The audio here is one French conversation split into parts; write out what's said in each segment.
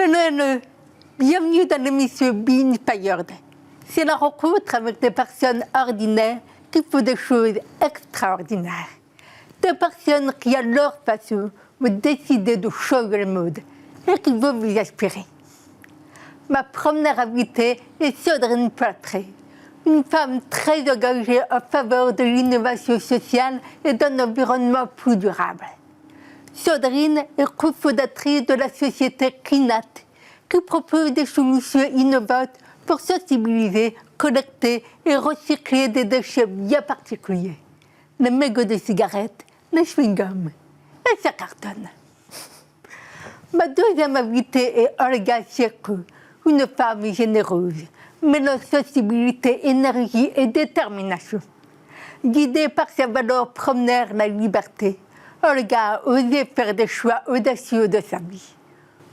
Hello, bienvenue dans l'émission Be Inspired. C'est la rencontre avec des personnes ordinaires qui font des choses extraordinaires. Des personnes qui, à leur façon, ont décidé de changer le monde et qui veulent vous inspirer. Ma première invitée est Sandrine Poitré, une femme très engagée en faveur de l'innovation sociale et d'un environnement plus durable. Sandrine est cofondatrice de la société Cleanat, qui propose des solutions innovantes pour sensibiliser, collecter et recycler des déchets bien particuliers. Les mégots de cigarettes, les chewing-gums. Et ça cartonne. Ma deuxième invitée est Olga Sierko, une femme généreuse, mêlant sensibilité, énergie et détermination. Guidée par ses valeurs premières, la liberté, Olga a osé faire des choix audacieux de sa vie.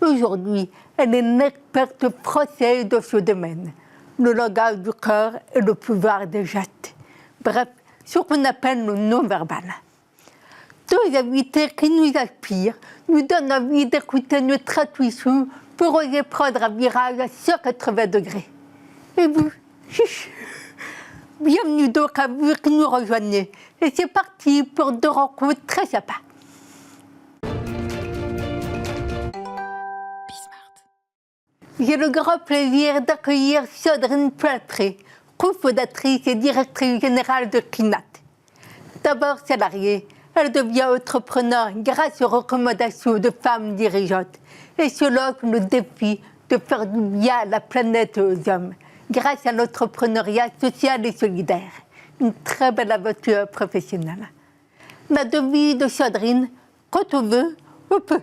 Aujourd'hui, elle est une experte française dans ce domaine, le langage du corps et le pouvoir des gestes. Bref, ce qu'on appelle le non-verbal. Deux invités qui nous inspirent, nous donnent envie d'écouter notre intuition pour oser prendre un virage à 180 degrés. Et vous, bienvenue donc à vous qui nous rejoignez. Et c'est parti pour deux rencontres très sympas. J'ai le grand plaisir d'accueillir Sandrine Poitré, cofondatrice et directrice générale de Cleanat. D'abord salariée, elle devient entrepreneur grâce aux recommandations de femmes dirigeantes et se lance le défi de faire du bien à la planète et aux hommes grâce à l'entrepreneuriat social et solidaire. Une très belle aventure professionnelle. La devise de Sandrine, quand on veut, on peut.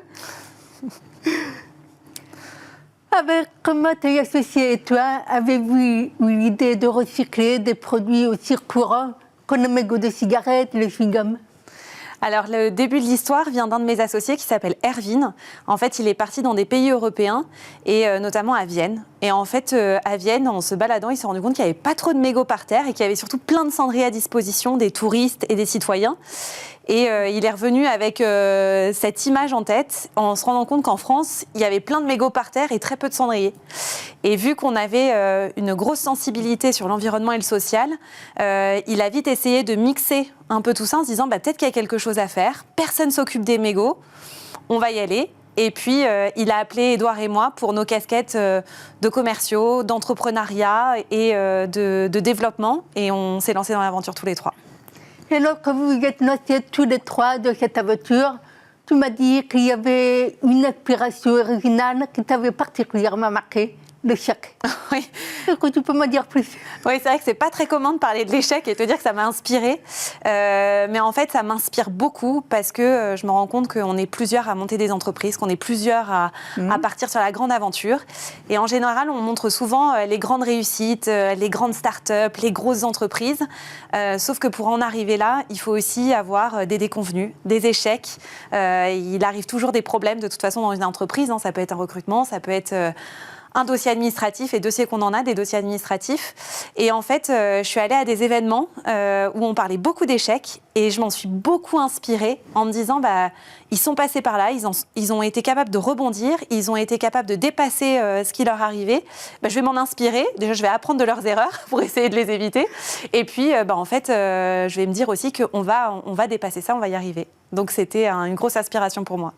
Avec comment tes associés et toi, avez-vous eu l'idée de recycler des produits aussi courants que les mégots de cigarettes et les chewing-gums ? Alors, le début de l'histoire vient d'un de mes associés qui s'appelle Erwin. En fait, il est parti dans des pays européens, et notamment à Vienne. Et en fait, à Vienne, en se baladant, il s'est rendu compte qu'il n'y avait pas trop de mégots par terre et qu'il y avait surtout plein de cendriers à disposition des touristes et des citoyens. Et il est revenu avec cette image en tête, en se rendant compte qu'en France, il y avait plein de mégots par terre et très peu de cendriers. Et vu qu'on avait une grosse sensibilité sur l'environnement et le social, il a vite essayé de mixer un peu tout ça en se disant peut-être qu'il y a quelque chose à faire, personne ne s'occupe des mégots, on va y aller. Et puis, il a appelé Édouard et moi pour nos casquettes de commerciaux, d'entrepreneuriat et de développement. Et on s'est lancé dans l'aventure tous les trois. Et lorsque vous vous êtes lancés tous les trois de cette aventure, tu m'as dit qu'il y avait une inspiration originale qui t'avait particulièrement marqué, l'échec. Oui. Est-ce que tu peux me dire plus ? Oui, c'est vrai que c'est pas très commun de parler de l'échec et te dire que ça m'a inspirée. Mais en fait, ça m'inspire beaucoup parce que je me rends compte qu'on est plusieurs à monter des entreprises, qu'on est plusieurs à partir sur la grande aventure. Et en général, on montre souvent les grandes réussites, les grandes start-up, les grosses entreprises. Sauf que pour en arriver là, il faut aussi avoir des déconvenus, des échecs. Il arrive toujours des problèmes de toute façon dans une entreprise. Ça peut être un recrutement, ça peut être un dossier administratif, et dossiers qu'on en a, des dossiers administratifs. Et en fait, je suis allée à des événements où on parlait beaucoup d'échecs et je m'en suis beaucoup inspirée en me disant, ils sont passés par là, ils ont été capables de rebondir, ils ont été capables de dépasser ce qui leur arrivait. Je vais m'en inspirer. Déjà, je vais apprendre de leurs erreurs pour essayer de les éviter. Et puis, en fait, je vais me dire aussi qu'on va dépasser ça, on va y arriver. Donc, c'était une grosse inspiration pour moi.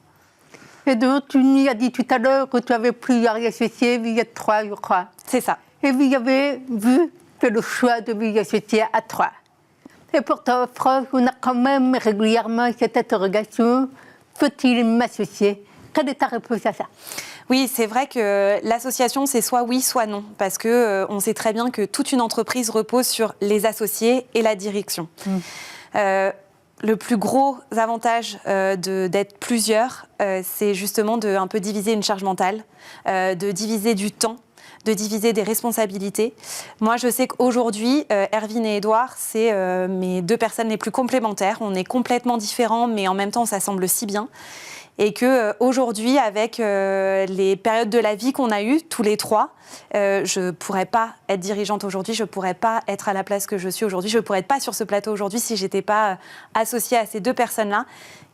Et donc, tu nous as dit tout à l'heure que tu avais plusieurs associés, vous êtes trois, je crois. C'est ça. Et vous avez fait le choix de vous associer à trois. Et pourtant, en France, on a quand même régulièrement cette interrogation, faut-il m'associer ? Quelle est ta réponse à ça ? Oui, c'est vrai que l'association, c'est soit oui, soit non. Parce qu'on sait très bien que toute une entreprise repose sur les associés et la direction. Le plus gros avantage d'être plusieurs, c'est justement de un peu diviser une charge mentale, de diviser du temps, de diviser des responsabilités. Moi, je sais qu'aujourd'hui, Erwin et Édouard, c'est mes deux personnes les plus complémentaires. On est complètement différents, mais en même temps, on s'assemble si bien. Et qu'aujourd'hui, avec les périodes de la vie qu'on a eues, tous les trois, je ne pourrais pas être dirigeante aujourd'hui, je ne pourrais pas être à la place que je suis aujourd'hui, je ne pourrais être pas sur ce plateau aujourd'hui si je n'étais pas associée à ces deux personnes-là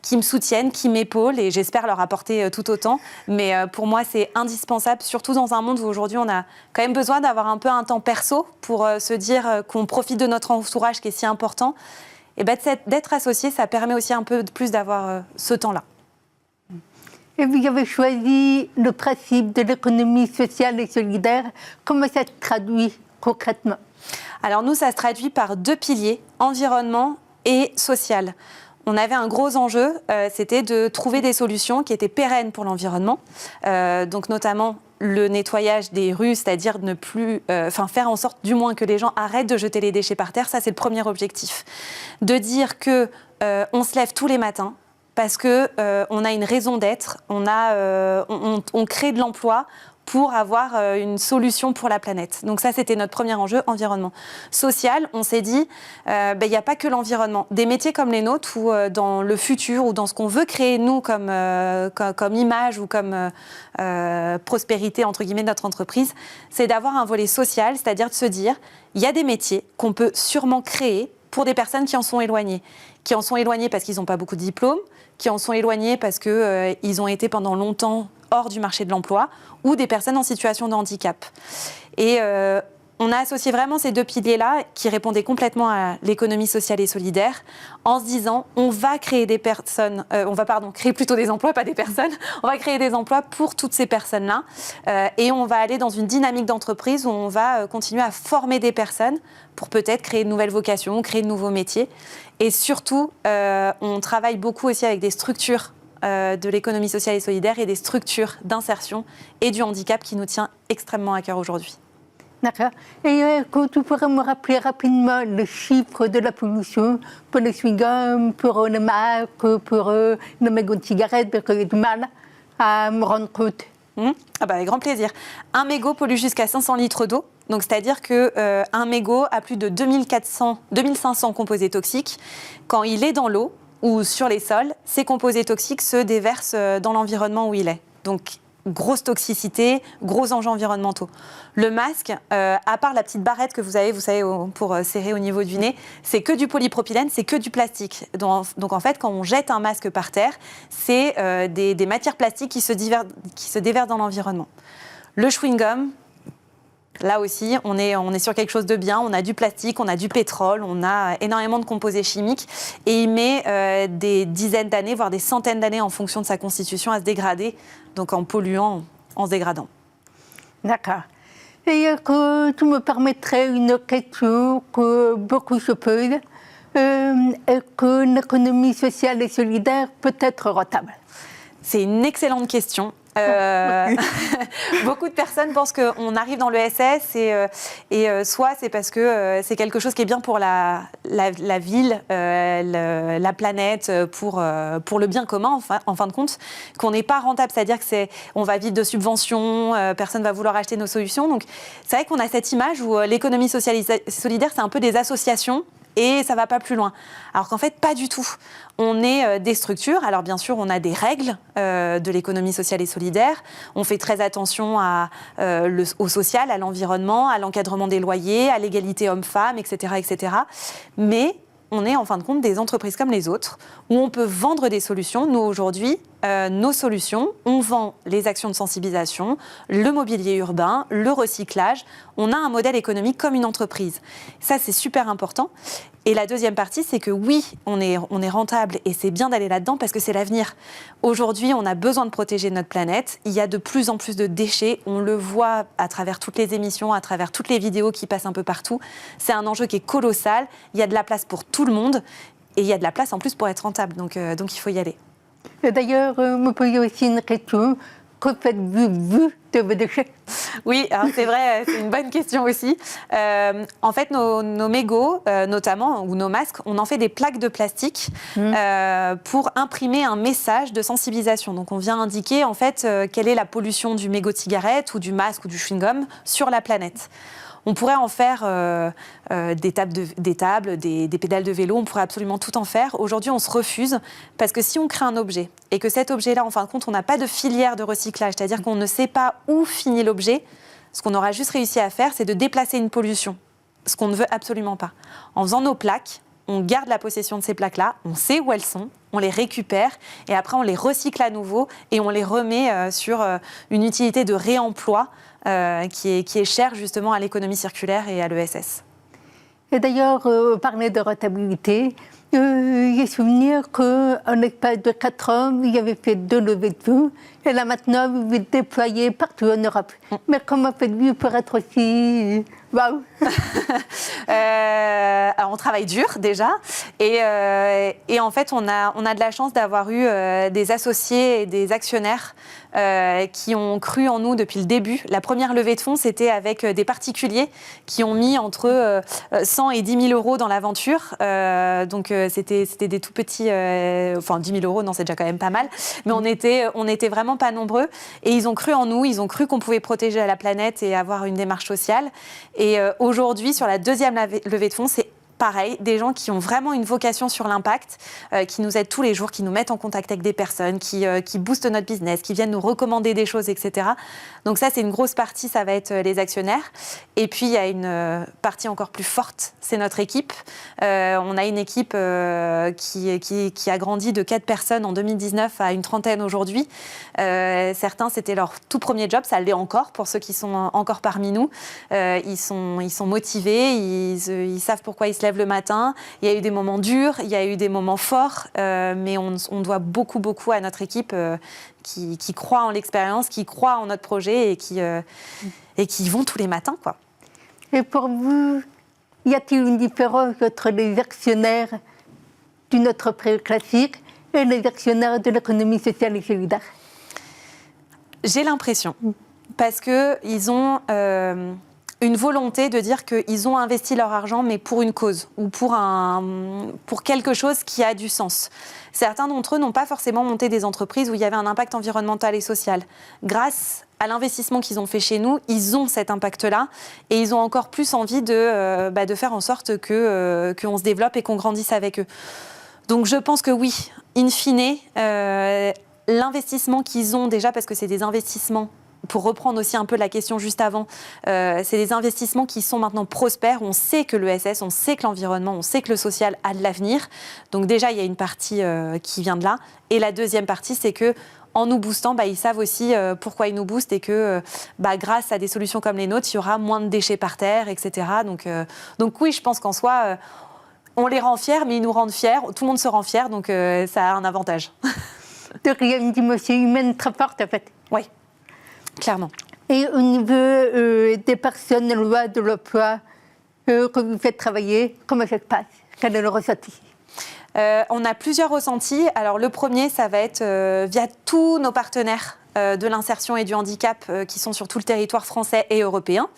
qui me soutiennent, qui m'épaulent, et j'espère leur apporter tout autant. Mais pour moi, c'est indispensable, surtout dans un monde où aujourd'hui, on a quand même besoin d'avoir un peu un temps perso pour se dire qu'on profite de notre entourage qui est si important. Et d'être associé, ça permet aussi un peu plus d'avoir ce temps-là. Et vous avez choisi le principe de l'économie sociale et solidaire. Comment ça se traduit concrètement? Alors nous, ça se traduit par 2 piliers, environnement et social. On avait un gros enjeu, c'était de trouver des solutions qui étaient pérennes pour l'environnement, donc notamment le nettoyage des rues, c'est-à-dire ne plus, faire en sorte du moins que les gens arrêtent de jeter les déchets par terre. Ça, c'est le premier objectif. De dire que on se lève tous les matins parce que on a une raison d'être, on crée de l'emploi pour avoir une solution pour la planète. Donc ça, c'était notre premier enjeu, environnement. Social, on s'est dit, il n'y a pas que l'environnement. Des métiers comme les nôtres, ou dans le futur, ou dans ce qu'on veut créer, nous, comme image ou comme prospérité, entre guillemets, de notre entreprise, c'est d'avoir un volet social, c'est-à-dire de se dire, il y a des métiers qu'on peut sûrement créer pour des personnes qui en sont éloignées. Qui en sont éloignées parce qu'ils n'ont pas beaucoup de diplômes, qui en sont éloignés parce qu'ils ont été pendant longtemps hors du marché de l'emploi, ou des personnes en situation de handicap. Et on a associé vraiment ces 2 piliers-là, qui répondaient complètement à l'économie sociale et solidaire, en se disant, on va créer des personnes, créer plutôt des emplois, pas des personnes, on va créer des emplois pour toutes ces personnes-là, et on va aller dans une dynamique d'entreprise où on va continuer à former des personnes pour peut-être créer de nouvelles vocations, créer de nouveaux métiers. Et surtout, on travaille beaucoup aussi avec des structures de l'économie sociale et solidaire et des structures d'insertion et du handicap qui nous tient extrêmement à cœur aujourd'hui. D'accord. Et quand tu pourrais me rappeler rapidement le chiffre de la pollution pour les chewing-gums, pour les marques, pour les mégots de cigarettes, parce que j'ai du mal à me rendre compte. Avec grand plaisir. Un mégot pollue jusqu'à 500 litres d'eau. Donc, c'est-à-dire qu'un mégot a plus de 2500 composés toxiques. Quand il est dans l'eau ou sur les sols, ces composés toxiques se déversent dans l'environnement où il est. Donc, grosse toxicité, gros enjeux environnementaux. Le masque, à part la petite barrette que vous avez, pour serrer au niveau du nez, c'est que du polypropylène, c'est que du plastique. Donc en fait, quand on jette un masque par terre, c'est des matières plastiques qui se déversent dans l'environnement. Le chewing-gum, là aussi, on est sur quelque chose de bien. On a du plastique, on a du pétrole, on a énormément de composés chimiques. Et il met des dizaines d'années, voire des centaines d'années en fonction de sa constitution à se dégrader, donc en polluant, en se dégradant. D'accord. Et que tu me permettrais une question que beaucoup se posent. Est-ce que l'économie sociale et solidaire peut être rentable? C'est une excellente question. Beaucoup de personnes pensent qu'on arrive dans l'ESS et soit c'est parce que c'est quelque chose qui est bien pour la ville, la planète, pour le bien commun en fin de compte, qu'on n'est pas rentable, c'est-à-dire qu'on va vivre de subventions, personne ne va vouloir acheter nos solutions. Donc c'est vrai qu'on a cette image où l'économie sociale et solidaire, c'est un peu des associations et ça ne va pas plus loin. Alors qu'en fait, pas du tout. On est des structures. Alors bien sûr, on a des règles de l'économie sociale et solidaire. On fait très attention au social, à l'environnement, à l'encadrement des loyers, à l'égalité homme-femme, etc., etc. Mais on est en fin de compte des entreprises comme les autres, où on peut vendre des solutions. Nous, aujourd'hui, nos solutions, on vend les actions de sensibilisation, le mobilier urbain, le recyclage. On a un modèle économique comme une entreprise. Ça, c'est super important. Et la deuxième partie, c'est que oui, on est rentable et c'est bien d'aller là-dedans parce que c'est l'avenir. Aujourd'hui, on a besoin de protéger notre planète. Il y a de plus en plus de déchets. On le voit à travers toutes les émissions, à travers toutes les vidéos qui passent un peu partout. C'est un enjeu qui est colossal. Il y a de la place pour tout le monde et il y a de la place en plus pour être rentable. Donc il faut y aller. Et d'ailleurs, me poser aussi une question. Que faites-vous de vos déchets? Oui, alors c'est vrai, c'est une bonne question aussi. En fait, nos mégots, notamment, ou nos masques, on en fait des plaques de plastique pour imprimer un message de sensibilisation. Donc, on vient indiquer, en fait, quelle est la pollution du mégot de cigarette ou du masque ou du chewing-gum sur la planète. On pourrait en faire des tables, des pédales de vélo, on pourrait absolument tout en faire. Aujourd'hui, on se refuse parce que si on crée un objet et que cet objet-là, en fin de compte, on n'a pas de filière de recyclage, c'est-à-dire qu'on ne sait pas où finit l'objet, ce qu'on aura juste réussi à faire, c'est de déplacer une pollution, ce qu'on ne veut absolument pas. En faisant nos plaques, on garde la possession de ces plaques-là, on sait où elles sont, on les récupère et après on les recycle à nouveau et on les remet sur une utilité de réemploi qui est chère justement à l'économie circulaire et à l'ESS. Et d'ailleurs, parler de rentabilité, j'ai souvenir qu'un espace de 4 ans, il avait fait 2 levées de fonds, et là maintenant, vous êtes déployé partout en Europe. Mais comment faites-vous pour être aussi... Waouh. Alors on travaille dur déjà, et en fait on a de la chance d'avoir eu des associés et des actionnaires qui ont cru en nous depuis le début. La première levée de fonds, c'était avec des particuliers qui ont mis entre 100 et 10 000 euros dans l'aventure. Donc c'était des tout petits... enfin 10 000 euros, non, c'est déjà quand même pas mal. Mais on était vraiment pas nombreux. Et ils ont cru en nous, ils ont cru qu'on pouvait protéger la planète et avoir une démarche sociale. Et aujourd'hui, sur la deuxième levée de fonds, c'est pareil, des gens qui ont vraiment une vocation sur l'impact, qui nous aident tous les jours, qui nous mettent en contact avec des personnes, qui boostent notre business, qui viennent nous recommander des choses, etc. Donc ça, c'est une grosse partie, ça va être les actionnaires. Et puis, il y a une partie encore plus forte, c'est notre équipe. On a une équipe qui a grandi de 4 personnes en 2019 à une trentaine aujourd'hui. Certains, c'était leur tout premier job, ça l'est encore pour ceux qui sont encore parmi nous. Ils sont motivés, ils savent pourquoi ils se lèvent le matin. Il y a eu des moments durs, il y a eu des moments forts, mais on doit beaucoup à notre équipe qui croit en l'expérience, qui croit en notre projet et qui vont tous les matins, quoi. Et pour vous, y a-t-il une différence entre les actionnaires d'une entreprise classique et les actionnaires de l'économie sociale et solidaire? J'ai l'impression, parce qu'ils ont une volonté de dire qu'ils ont investi leur argent, mais pour une cause ou pour quelque chose qui a du sens. Certains d'entre eux n'ont pas forcément monté des entreprises où il y avait un impact environnemental et social. Grâce à l'investissement qu'ils ont fait chez nous, ils ont cet impact-là et ils ont encore plus envie de faire en sorte qu'on se développe et qu'on grandisse avec eux. Donc je pense que oui, in fine, l'investissement qu'ils ont déjà, parce que c'est des investissements, pour reprendre aussi un peu la question juste avant, c'est des investissements qui sont maintenant prospères. On sait que l'ESS, on sait que l'environnement, on sait que le social a de l'avenir. Donc déjà, il y a une partie qui vient de là. Et la deuxième partie, c'est que en nous boostant, ils savent aussi pourquoi ils nous boostent et que grâce à des solutions comme les nôtres, il y aura moins de déchets par terre, etc. Donc oui, je pense qu'en soi, on les rend fiers, mais ils nous rendent fiers. Tout le monde se rend fier, donc ça a un avantage. Donc il y a une dimension humaine très forte, en fait. Oui. Clairement. Et au niveau des personnes en loi de l'emploi que vous faites travailler, comment ça se passe? Quel est le ressenti? On a plusieurs ressentis. Alors le premier, ça va être via tous nos partenaires de l'insertion et du handicap qui sont sur tout le territoire français et européen.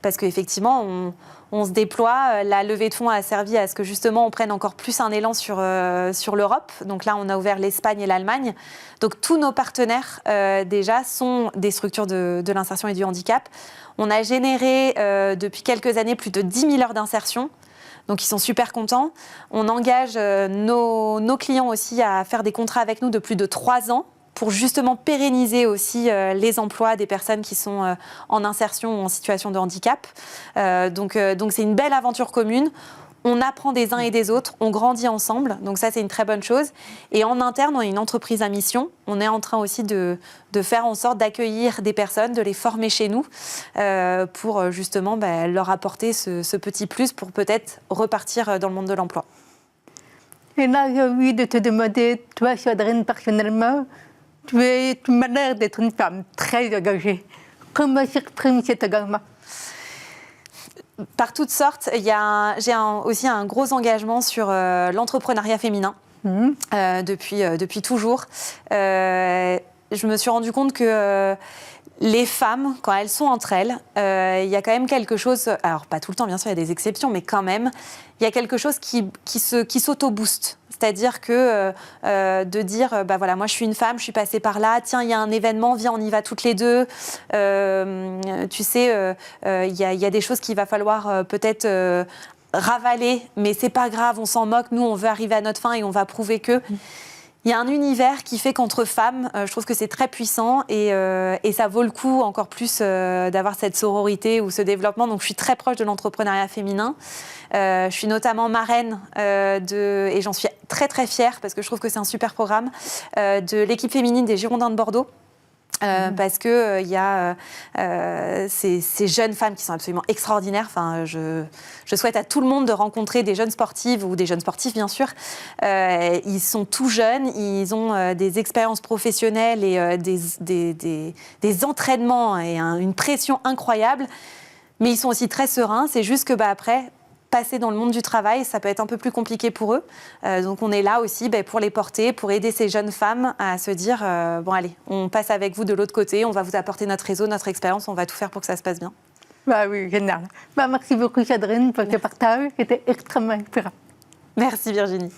Parce qu'effectivement, on se déploie. La levée de fonds a servi à ce que justement on prenne encore plus un élan sur l'Europe. Donc là, on a ouvert l'Espagne et l'Allemagne. Donc tous nos partenaires déjà sont des structures de l'insertion et du handicap. On a généré depuis quelques années plus de 10 000 heures d'insertion. Donc ils sont super contents. On engage nos clients aussi à faire des contrats avec nous de plus de 3 ans pour justement pérenniser aussi les emplois des personnes qui sont en insertion ou en situation de handicap. Donc c'est une belle aventure commune. On apprend des uns et des autres, on grandit ensemble, donc ça c'est une très bonne chose. Et en interne, on est une entreprise à mission. On est en train aussi de faire en sorte d'accueillir des personnes, de les former chez nous pour justement leur apporter ce petit plus pour peut-être repartir dans le monde de l'emploi. Et là, j'ai envie de te demander, toi, Sandrine, personnellement, tu m'as l'air d'être une femme très engagée. Comment s'exprime cet engagement? Par toutes sortes. J'ai aussi un gros engagement sur l'entrepreneuriat féminin depuis toujours. Je me suis rendu compte que les femmes, quand elles sont entre elles, il y a quand même quelque chose, alors pas tout le temps bien sûr, il y a des exceptions, mais quand même, il y a quelque chose qui s'auto-booste. C'est-à-dire que de dire, voilà, moi je suis une femme, je suis passée par là, tiens, il y a un événement, viens, on y va toutes les deux. Tu sais, il y a des choses qu'il va falloir peut-être ravaler, mais c'est pas grave, on s'en moque, nous on veut arriver à notre fin et on va prouver que... Il y a un univers qui fait qu'entre femmes, je trouve que c'est très puissant et ça vaut le coup encore plus d'avoir cette sororité ou ce développement. Donc, je suis très proche de l'entrepreneuriat féminin. Je suis notamment marraine et j'en suis très, très fière parce que je trouve que c'est un super programme, de l'équipe féminine des Girondins de Bordeaux. Parce que y a ces jeunes femmes qui sont absolument extraordinaires. Enfin, je souhaite à tout le monde de rencontrer des jeunes sportives ou des jeunes sportifs, bien sûr. Ils sont tout jeunes, ils ont des expériences professionnelles et des entraînements et une pression incroyable. Mais ils sont aussi très sereins. C'est juste que après, passer dans le monde du travail, ça peut être un peu plus compliqué pour eux. Donc on est là aussi pour les porter, pour aider ces jeunes femmes à se dire bon allez, on passe avec vous de l'autre côté, on va vous apporter notre réseau, notre expérience, on va tout faire pour que ça se passe bien. Bah oui, génial. Bah, merci beaucoup Sandrine pour ce partage qui était extrêmement inspirant. Merci Virginie.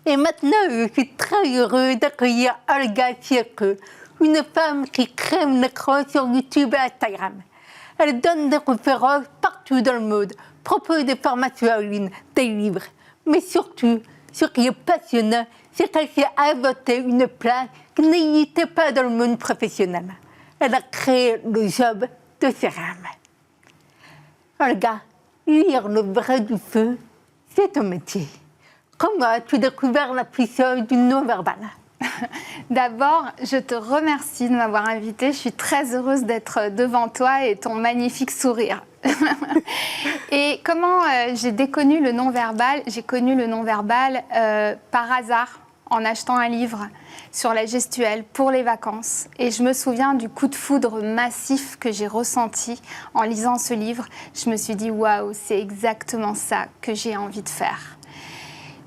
Et maintenant, je suis très heureuse d'accueillir Olga Sierke, une femme qui crème l'écran sur YouTube et Instagram. Elle donne des conférences partout dans le monde, propose des formations en ligne, des livres. Mais surtout, ce qui est passionnant, c'est qu'elle s'est inventée une place qui n'existait pas dans le monde professionnel. Elle a créé le job de ses rêves. Olga, lire le vrai du feu, c'est ton métier. Comment as-tu découvert la puissance du non-verbal ? D'abord, je te remercie de m'avoir invitée. Je suis très heureuse d'être devant toi et ton magnifique sourire. Et comment j'ai connu le non-verbal ? J'ai connu le non-verbal par hasard en achetant un livre sur la gestuelle pour les vacances. Et je me souviens du coup de foudre massif que j'ai ressenti en lisant ce livre. Je me suis dit, waouh, c'est exactement ça que j'ai envie de faire.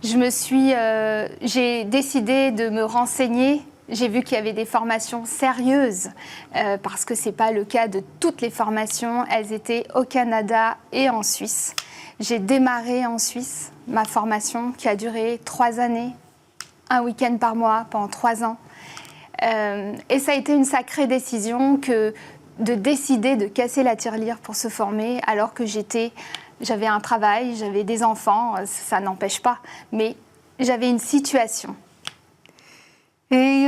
J'ai décidé de me renseigner. J'ai vu qu'il y avait des formations sérieuses, parce que ce n'est pas le cas de toutes les formations. Elles étaient au Canada et en Suisse. J'ai démarré en Suisse ma formation qui a duré 3 années, un week-end par mois pendant 3 ans. Et ça a été une sacrée décision de décider de casser la tirelire pour se former alors que j'avais un travail, j'avais des enfants, ça n'empêche pas, mais j'avais une situation. Et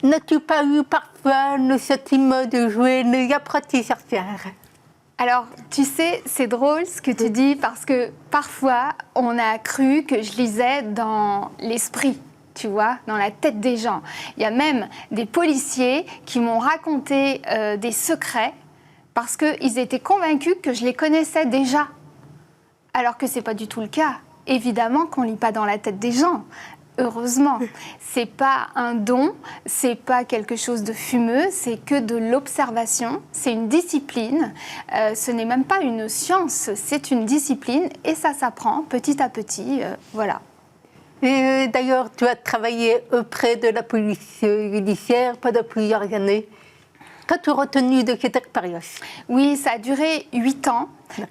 n'as-tu pas eu parfois le sentiment de jouer les apprentis sorcières ? Alors, tu sais, c'est drôle ce que tu dis parce que parfois, on a cru que je lisais dans l'esprit, tu vois, dans la tête des gens. Il y a même des policiers qui m'ont raconté des secrets parce qu'ils étaient convaincus que je les connaissais déjà. Alors que ce n'est pas du tout le cas. Évidemment qu'on ne lit pas dans la tête des gens. Heureusement. Ce n'est pas un don, ce n'est pas quelque chose de fumeux, c'est que de l'observation. C'est une discipline. Ce n'est même pas une science, c'est une discipline. Et ça s'apprend petit à petit. Voilà. Et d'ailleurs, tu as travaillé auprès de la police judiciaire pendant plusieurs années. Qu'as-tu retenu de cette expérience ? Oui, ça a duré 8 ans,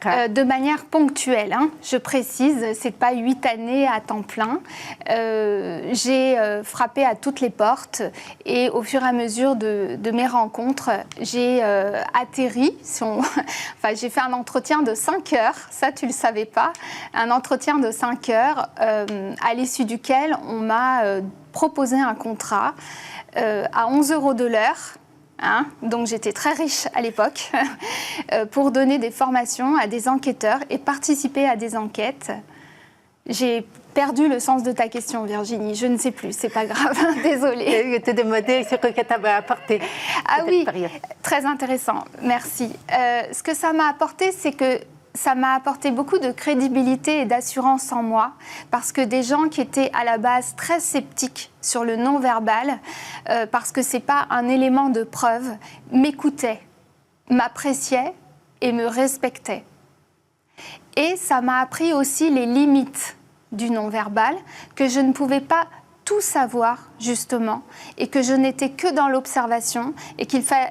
de manière ponctuelle. Je précise, ce n'est pas 8 années à temps plein. J'ai frappé à toutes les portes et au fur et à mesure de mes rencontres, j'ai atterri. J'ai fait un entretien de 5 heures, ça tu ne le savais pas, un entretien de 5 heures à l'issue duquel on m'a proposé un contrat à 11 € de l'heure. Donc j'étais très riche à l'époque pour donner des formations à des enquêteurs et participer à des enquêtes. J'ai perdu le sens de ta question, Virginie. Je ne sais plus, c'est pas grave, désolée. Je te demandais ce que ça t'avait apporté. Ah oui, très intéressant, merci. Ce que ça m'a apporté, c'est que ça m'a apporté beaucoup de crédibilité et d'assurance en moi, parce que des gens qui étaient à la base très sceptiques sur le non-verbal, parce que ce n'est pas un élément de preuve, m'écoutaient, m'appréciaient et me respectaient. Et ça m'a appris aussi les limites du non-verbal, que je ne pouvais pas tout savoir, justement, et que je n'étais que dans l'observation, et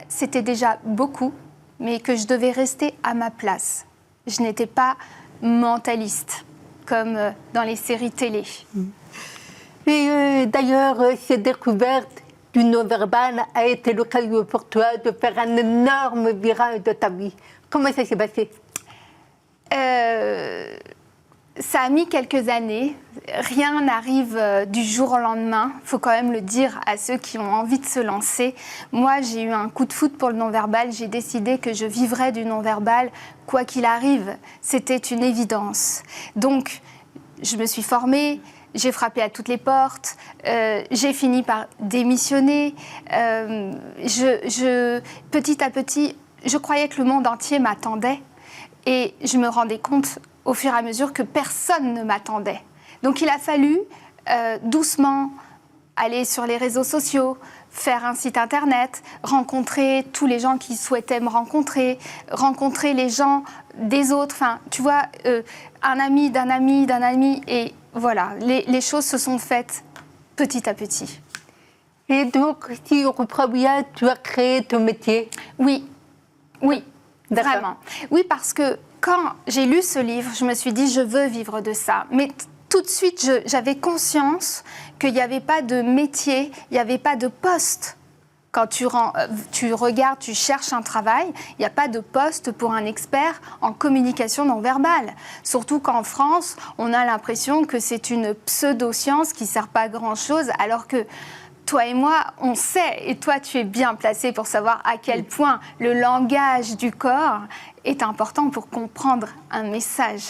c'était déjà beaucoup, mais que je devais rester à ma place. Je n'étais pas mentaliste, comme dans les séries télé. Et d'ailleurs, cette découverte du non-verbal a été l'occasion pour toi de faire un énorme virage de ta vie. Comment ça s'est passé ? Ça a mis quelques années. Rien n'arrive du jour au lendemain. Il faut quand même le dire à ceux qui ont envie de se lancer. Moi, j'ai eu un coup de foudre pour le non-verbal. J'ai décidé que je vivrais du non-verbal, quoi qu'il arrive. C'était une évidence. Donc, je me suis formée. J'ai frappé à toutes les portes. J'ai fini par démissionner. Petit à petit, je croyais que le monde entier m'attendait. Et je me rendais compte au fur et à mesure que personne ne m'attendait. Donc il a fallu doucement aller sur les réseaux sociaux, faire un site internet, rencontrer tous les gens qui souhaitaient me rencontrer les gens des autres, enfin tu vois, un ami d'un ami d'un ami, et voilà, les choses se sont faites petit à petit. Et donc, si on comprend bien, tu as créé ton métier? Oui, D'accord. vraiment. Oui, parce que quand j'ai lu ce livre, je me suis dit, je veux vivre de ça. Mais tout de suite, j'avais conscience qu'il n'y avait pas de métier, il n'y avait pas de poste. Quand tu regardes, tu cherches un travail, il n'y a pas de poste pour un expert en communication non verbale. Surtout qu'en France, on a l'impression que c'est une pseudo-science qui ne sert pas à grand-chose, alors que toi et moi, on sait, et toi, tu es bien placé pour savoir à quel point le langage du corps est important pour comprendre un message.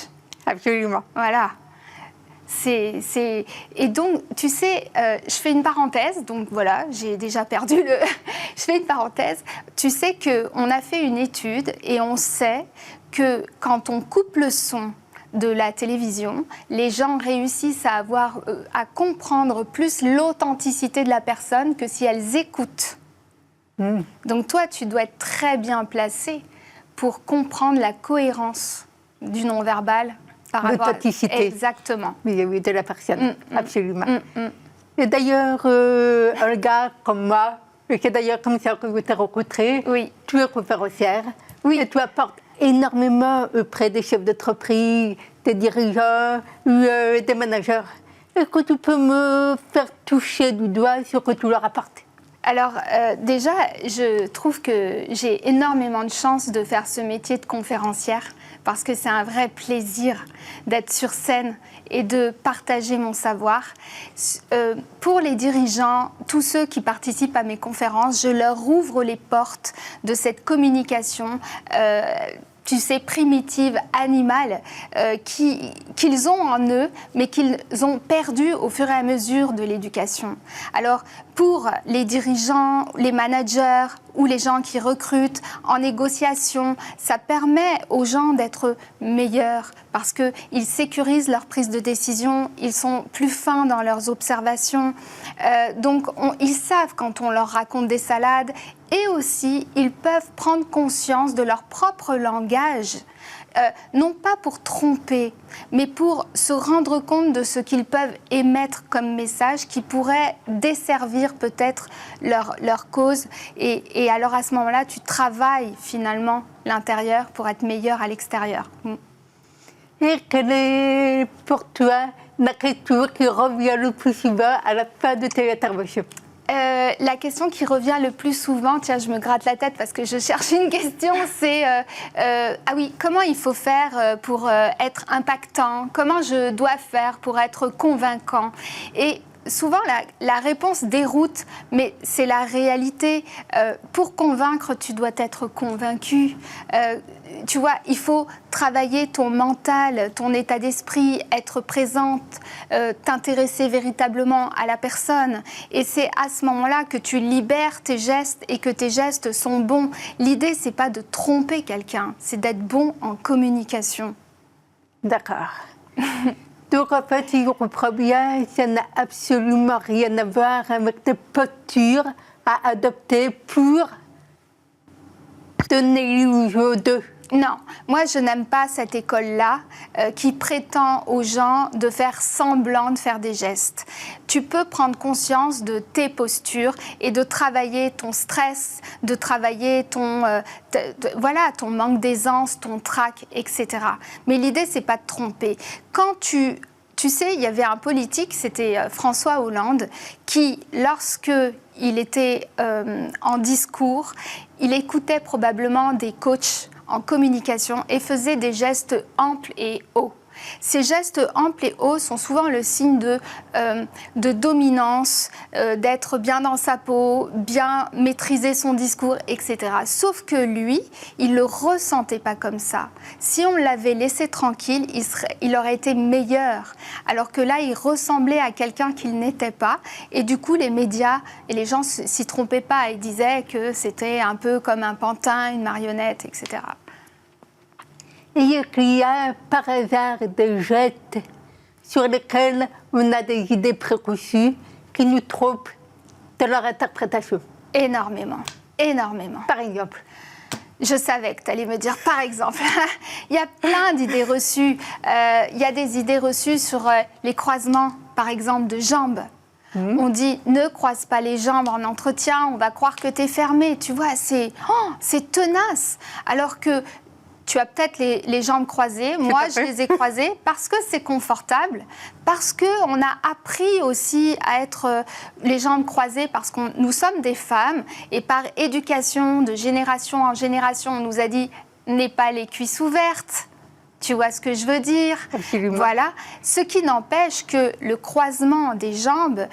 Absolument. Voilà. Et donc, tu sais, je fais une parenthèse, donc voilà, j'ai déjà perdu le... Je fais une parenthèse. Tu sais qu'on a fait une étude et on sait que quand on coupe le son de la télévision, les gens réussissent à comprendre plus l'authenticité de la personne que si elles écoutent. Donc toi, tu dois être très bien placé pour comprendre la cohérence du non-verbal par rapport à... L'authenticité. Exactement. Oui, de la personne, absolument. Et d'ailleurs, un gars comme moi, et c'est d'ailleurs comme ça que je t'ai rencontré, Oui. tu es conférencière, Oui. et tu apportes énormément auprès des chefs d'entreprise, des dirigeants, des managers. Est-ce que tu peux me faire toucher du doigt ce que tu leur apportes? Alors déjà, je trouve que j'ai énormément de chance de faire ce métier de conférencière parce que c'est un vrai plaisir d'être sur scène et de partager mon savoir. Pour les dirigeants, tous ceux qui participent à mes conférences, je leur ouvre les portes de cette communication tu sais, primitive, animale, qu'ils ont en eux, mais qu'ils ont perdu au fur et à mesure de l'éducation. Alors, pour les dirigeants, les managers ou les gens qui recrutent en négociation, ça permet aux gens d'être meilleurs parce qu'ils sécurisent leur prise de décision, ils sont plus fins dans leurs observations. Donc, ils savent quand on leur raconte des salades. Et aussi, ils peuvent prendre conscience de leur propre langage, non pas pour tromper, mais pour se rendre compte de ce qu'ils peuvent émettre comme message qui pourrait desservir peut-être leur cause. Et alors à ce moment-là, tu travailles finalement l'intérieur pour être meilleur à l'extérieur. Et quelle est pour toi la question qui revient le plus souvent à la fin de tes interventions? La question qui revient le plus souvent, tiens, je me gratte la tête parce que je cherche une question, c'est ah oui, comment il faut faire pour être impactant? Comment je dois faire pour être convaincant? Et souvent, la réponse déroute, mais c'est la réalité. Pour convaincre, tu dois être convaincu. Tu vois, il faut travailler ton mental, ton état d'esprit, être présente, t'intéresser véritablement à la personne. Et c'est à ce moment-là que tu libères tes gestes et que tes gestes sont bons. L'idée, c'est pas de tromper quelqu'un, c'est d'être bon en communication. D'accord. Donc, en fait, si je comprends bien, ça n'a absolument rien à voir avec tes postures à adopter pour donner l'illusion d'eux. Non, moi je n'aime pas cette école-là qui prétend aux gens de faire semblant de faire des gestes. Tu peux prendre conscience de tes postures et de travailler ton stress, de travailler ton manque d'aisance, ton trac, etc. Mais l'idée, c'est pas de tromper. Quand tu sais, il y avait un politique, c'était François Hollande, qui, lorsque il était en discours, il écoutait probablement des coachs en communication et faisait des gestes amples et hauts. Ces gestes amples et hauts sont souvent le signe de dominance, d'être bien dans sa peau, bien maîtriser son discours, etc. Sauf que lui, il ne le ressentait pas comme ça. Si on l'avait laissé tranquille, il aurait été meilleur. Alors que là, il ressemblait à quelqu'un qu'il n'était pas. Et du coup, les médias et les gens s'y trompaient pas. Ils disaient que c'était un peu comme un pantin, une marionnette, etc. Et il y a par hasard des gestes sur lesquels on a des idées préconçues qui nous trompent de leur interprétation. Énormément, énormément. Par exemple. Je savais que tu allais me dire, par exemple, il y a plein d'idées reçues. Il y a des idées reçues sur les croisements, par exemple, de jambes. On dit, ne croise pas les jambes en entretien, on va croire que tu es fermé. Tu vois, c'est tenace. Alors que tu as peut-être les jambes croisées. Moi, je les ai croisées parce que c'est confortable, parce qu'on a appris aussi à être les jambes croisées, parce que nous sommes des femmes et par éducation de génération en génération, on nous a dit « n'aie pas les cuisses ouvertes ». Tu vois ce que je veux dire? Absolument. Voilà. Ce qui n'empêche que le croisement des jambes,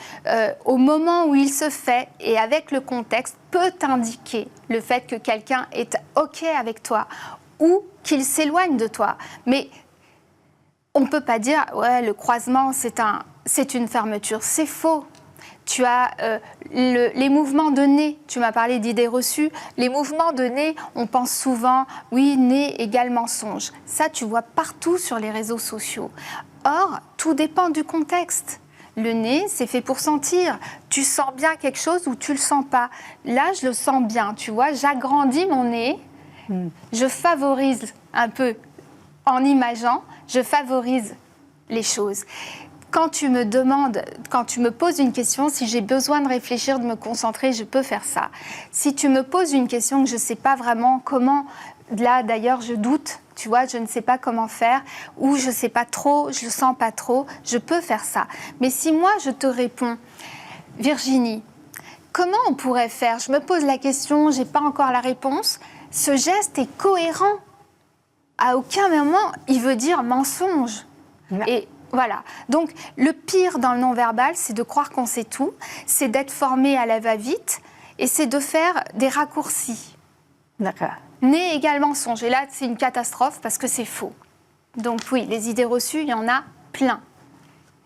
au moment où il se fait et avec le contexte, peut indiquer le fait que quelqu'un est OK avec toi ou qu'il s'éloigne de toi. Mais on ne peut pas dire « ouais, le croisement, c'est une fermeture ». C'est faux. Tu as les mouvements de nez, tu m'as parlé d'idées reçues. Les mouvements de nez, on pense souvent, oui, nez égale mensonge. Ça, tu vois partout sur les réseaux sociaux. Or, tout dépend du contexte. Le nez, c'est fait pour sentir. Tu sens bien quelque chose ou tu ne le sens pas. Là, je le sens bien, tu vois. J'agrandis mon nez, je favorise un peu, en imageant, je favorise les choses. Quand tu me poses une question, si j'ai besoin de réfléchir, de me concentrer, je peux faire ça. Si tu me poses une question que je ne sais pas vraiment comment, là d'ailleurs je doute, tu vois, je ne sais pas comment faire, ou je ne sais pas trop, je ne sens pas trop, je peux faire ça. Mais si moi je te réponds, Virginie, comment on pourrait faire? Je me pose la question, je n'ai pas encore la réponse. Ce geste est cohérent. À aucun moment, il veut dire mensonge. Non. Et voilà. Donc, le pire dans le non-verbal, c'est de croire qu'on sait tout, c'est d'être formé à la va-vite et c'est de faire des raccourcis. D'accord. Nez égale mensonge. Et là, c'est une catastrophe parce que c'est faux. Donc oui, les idées reçues, il y en a plein.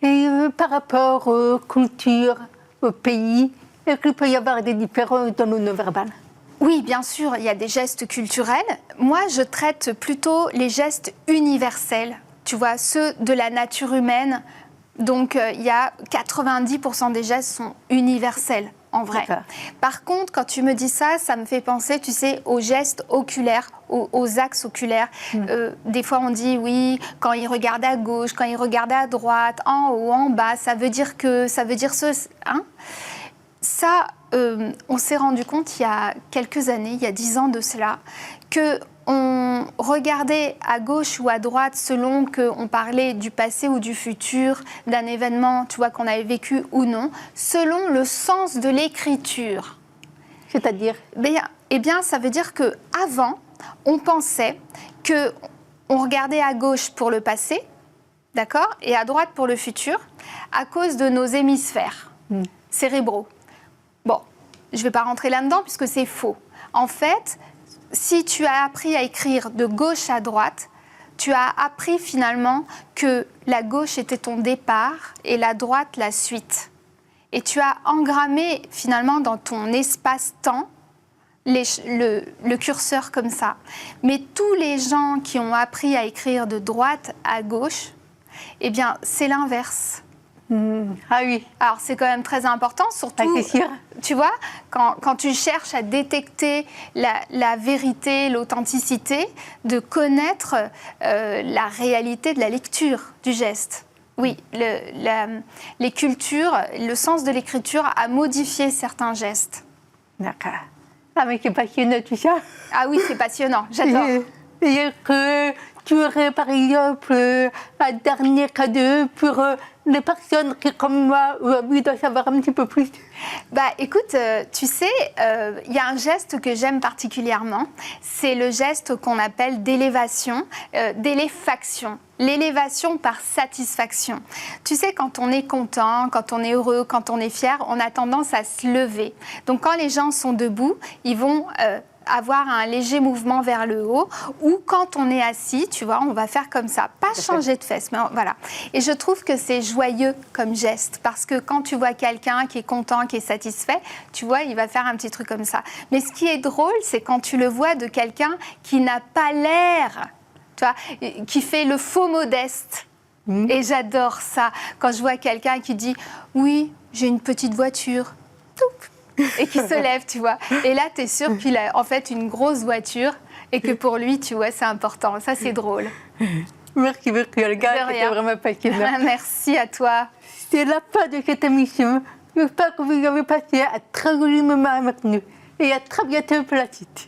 Et par rapport aux cultures, aux pays, est-ce qu'il peut y avoir des différences dans le non-verbal? Oui, bien sûr, il y a des gestes culturels. Moi, je traite plutôt les gestes universels. Tu vois, ceux de la nature humaine. Donc, il y a 90% des gestes sont universels, en vrai. D'accord. Par contre, quand tu me dis ça, ça me fait penser, tu sais, aux gestes oculaires, aux axes oculaires. Des fois, on dit, oui, quand il regarde à gauche, quand il regarde à droite, en haut, en bas, ça veut dire ce... Hein? Ça, on s'est rendu compte il y a quelques années, il y a 10 ans de cela, qu'on regardait à gauche ou à droite selon qu'on parlait du passé ou du futur, d'un événement, tu vois, qu'on avait vécu ou non, selon le sens de l'écriture. C'est-à-dire? Eh bien, ça veut dire qu'avant, on pensait qu'on regardait à gauche pour le passé, d'accord, et à droite pour le futur, à cause de nos hémisphères cérébraux. Bon, je ne vais pas rentrer là-dedans puisque c'est faux. En fait, si tu as appris à écrire de gauche à droite, tu as appris finalement que la gauche était ton départ et la droite la suite. Et tu as engrammé finalement dans ton espace-temps le curseur comme ça. Mais tous les gens qui ont appris à écrire de droite à gauche, eh bien, c'est l'inverse. Ah oui. Alors, c'est quand même très important, surtout, c'est sûr. tu vois, quand tu cherches à détecter la vérité, l'authenticité, de connaître la réalité de la lecture du geste. Oui, les cultures, le sens de l'écriture a modifié certains gestes. D'accord. Ah, mais c'est passionnant tout ça. Ah oui, c'est passionnant, j'adore. Et que tu aurais, par exemple, un dernier cadeau pour les personnes qui, comme moi, ont envie d'en savoir un petit peu plus? Bah, écoute, tu sais, il y a un geste que j'aime particulièrement. C'est le geste qu'on appelle d'élévation, d'éléfaction. L'élévation par satisfaction. Tu sais, quand on est content, quand on est heureux, quand on est fier, on a tendance à se lever. Donc, quand les gens sont debout, ils vont avoir un léger mouvement vers le haut, ou quand on est assis, tu vois, on va faire comme ça, pas changer de fesses, mais voilà. Et je trouve que c'est joyeux comme geste, parce que quand tu vois quelqu'un qui est content, qui est satisfait, tu vois, il va faire un petit truc comme ça. Mais ce qui est drôle, c'est quand tu le vois de quelqu'un qui n'a pas l'air, tu vois, qui fait le faux modeste. Et j'adore ça, quand je vois quelqu'un qui dit « Oui, j'ai une petite voiture », et qui se lève, tu vois. Et là, tu es sûr qu'il a en fait une grosse voiture et que pour lui, tu vois, c'est important. Ça, c'est drôle. Merci beaucoup, Olga. C'était vraiment passionnant. Merci à toi. C'est la fin de cette émission. J'espère que vous avez passé un très joli moment avec nous. Et à très bientôt pour la suite.